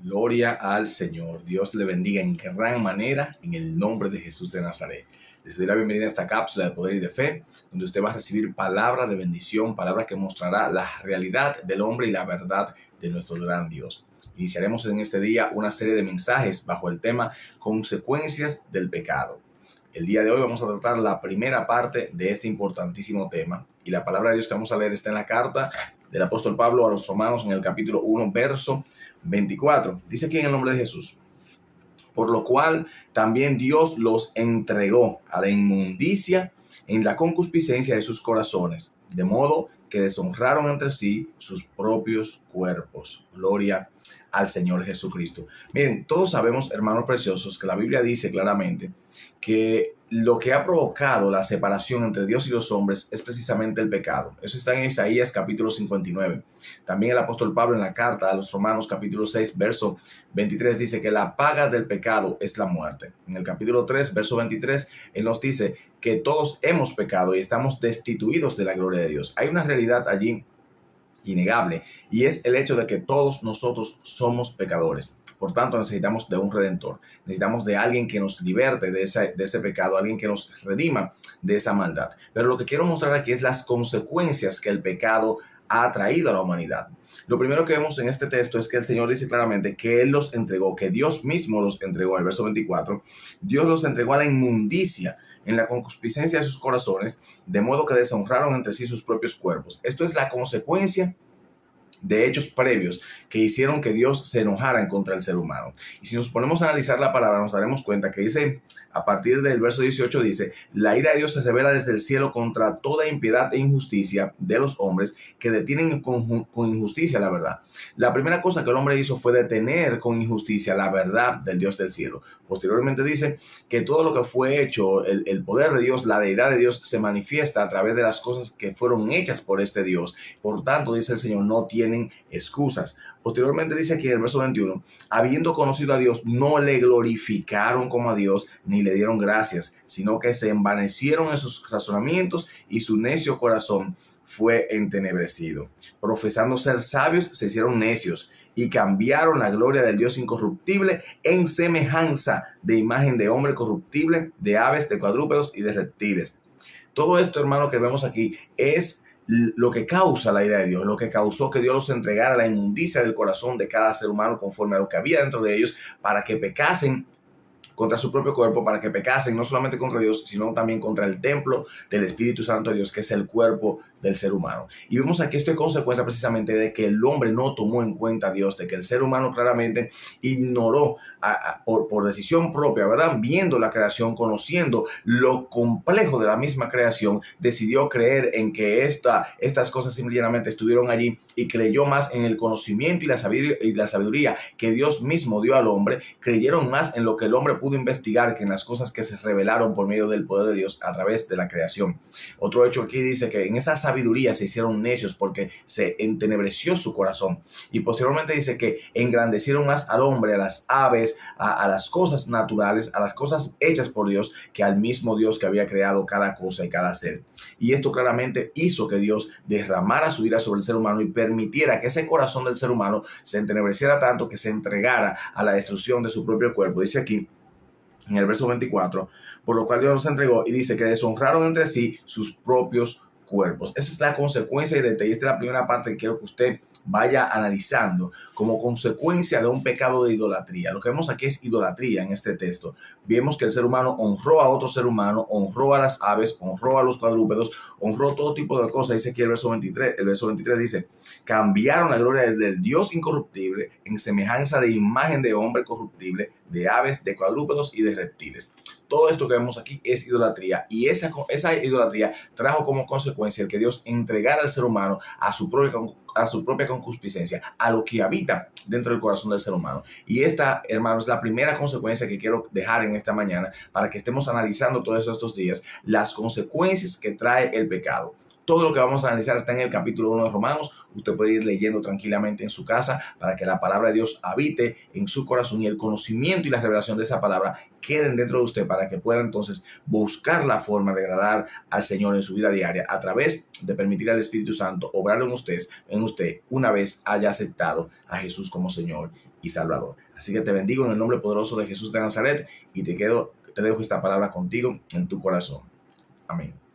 Gloria al Señor. Dios le bendiga en gran manera en el nombre de Jesús de Nazaret. Les doy la bienvenida a esta cápsula de poder y de fe, donde usted va a recibir palabra de bendición, palabra que mostrará la realidad del hombre y la verdad de nuestro gran Dios. Iniciaremos en este día una serie de mensajes bajo el tema Consecuencias del pecado. El día de hoy vamos a tratar la primera parte de este importantísimo tema, y la palabra de Dios que vamos a leer está en la carta del apóstol Pablo a los Romanos en el capítulo 1, verso 24. Dice aquí en el nombre de Jesús: por lo cual también Dios los entregó a la inmundicia en la concupiscencia de sus corazones, de modo que deshonraron entre sí sus propios cuerpos. Gloria al Señor Jesucristo. Miren, todos sabemos, hermanos preciosos, que la Biblia dice claramente que lo que ha provocado la separación entre Dios y los hombres es precisamente el pecado. Eso está en Isaías capítulo 59. También el apóstol Pablo en la carta a los Romanos capítulo 6, verso 23 dice que la paga del pecado es la muerte. En el capítulo 3, verso 23, él nos dice que todos hemos pecado y estamos destituidos de la gloria de Dios. Hay una realidad allí innegable, y es el hecho de que todos nosotros somos pecadores. Por tanto, necesitamos de un redentor, necesitamos de alguien que nos liberte de ese pecado, alguien que nos redima de esa maldad. Pero lo que quiero mostrar aquí es las consecuencias que el pecado ha traído a la humanidad. Lo primero que vemos en este texto es que el Señor dice claramente que Él los entregó, que Dios mismo los entregó. En el verso 24, Dios los entregó a la inmundicia en la concupiscencia de sus corazones, de modo que deshonraron entre sí sus propios cuerpos. Esto es la consecuencia de hechos previos que hicieron que Dios se enojara en contra del ser humano. Y si nos ponemos a analizar la palabra, nos daremos cuenta que dice, a partir del verso 18 dice: la ira de Dios se revela desde el cielo contra toda impiedad e injusticia de los hombres que detienen con injusticia la verdad. La primera cosa que el hombre hizo fue detener con injusticia la verdad del Dios del cielo. Posteriormente dice que todo lo que fue hecho, el poder de Dios, la deidad de Dios, se manifiesta a través de las cosas que fueron hechas por este Dios. Por tanto, dice el Señor, no tienen excusas. Posteriormente dice aquí en el verso 21, habiendo conocido a Dios, no le glorificaron como a Dios, ni le dieron gracias, sino que se envanecieron en sus razonamientos y su necio corazón fue entenebrecido. Profesando ser sabios, se hicieron necios y cambiaron la gloria del Dios incorruptible en semejanza de imagen de hombre corruptible, de aves, de cuadrúpedos y de reptiles. Todo esto, hermano, que vemos aquí es lo que causa la ira de Dios, lo que causó que Dios los entregara a la inmundicia del corazón de cada ser humano conforme a lo que había dentro de ellos, para que pecasen contra su propio cuerpo, para que pecasen no solamente contra Dios, sino también contra el templo del Espíritu Santo de Dios, que es el cuerpo del ser humano. Y vemos aquí esto es consecuencia precisamente de que el hombre no tomó en cuenta a Dios, de que el ser humano claramente ignoró por decisión propia, ¿verdad? Viendo la creación, conociendo lo complejo de la misma creación, decidió creer en que estas cosas simplemente estuvieron allí, y creyó más en el conocimiento y la sabiduría que Dios mismo dio al hombre. Creyeron más en lo que el hombre pudo investigar que en las cosas que se revelaron por medio del poder de Dios a través de la creación. Otro hecho aquí dice que en esa sabiduría se hicieron necios porque se entenebreció su corazón. Y posteriormente dice que engrandecieron más al hombre, a las aves, a las cosas naturales, a las cosas hechas por Dios, que al mismo Dios que había creado cada cosa y cada ser. Y esto claramente hizo que Dios derramara su ira sobre el ser humano y permitiera que ese corazón del ser humano se entenebreciera tanto que se entregara a la destrucción de su propio cuerpo. Dice aquí en el verso 24, por lo cual Dios los entregó, y dice que deshonraron entre sí sus propios cuerpos. Esta es la consecuencia directa, y esta es la primera parte que quiero que usted vaya analizando como consecuencia de un pecado de idolatría. Lo que vemos aquí es idolatría en este texto. Vemos que el ser humano honró a otro ser humano, honró a las aves, honró a los cuadrúpedos, honró todo tipo de cosas. Dice aquí el verso 23. El verso 23 dice: cambiaron la gloria del Dios incorruptible en semejanza de imagen de hombre corruptible, de aves, de cuadrúpedos y de reptiles. Todo esto que vemos aquí es idolatría, y esa idolatría trajo como consecuencia el que Dios entregara al ser humano a su propia concupiscencia, a lo que habita dentro del corazón del ser humano. Y esta, hermano, es la primera consecuencia que quiero dejar en esta mañana, para que estemos analizando todos estos días las consecuencias que trae el pecado. Todo lo que vamos a analizar está en el capítulo 1 de Romanos. Usted puede ir leyendo tranquilamente en su casa para que la palabra de Dios habite en su corazón y el conocimiento y la revelación de esa palabra queden dentro de usted para que pueda entonces buscar la forma de agradar al Señor en su vida diaria a través de permitir al Espíritu Santo obrar en usted una vez haya aceptado a Jesús como Señor y Salvador. Así que te bendigo en el nombre poderoso de Jesús de Nazaret y te dejo esta palabra contigo en tu corazón. Amén.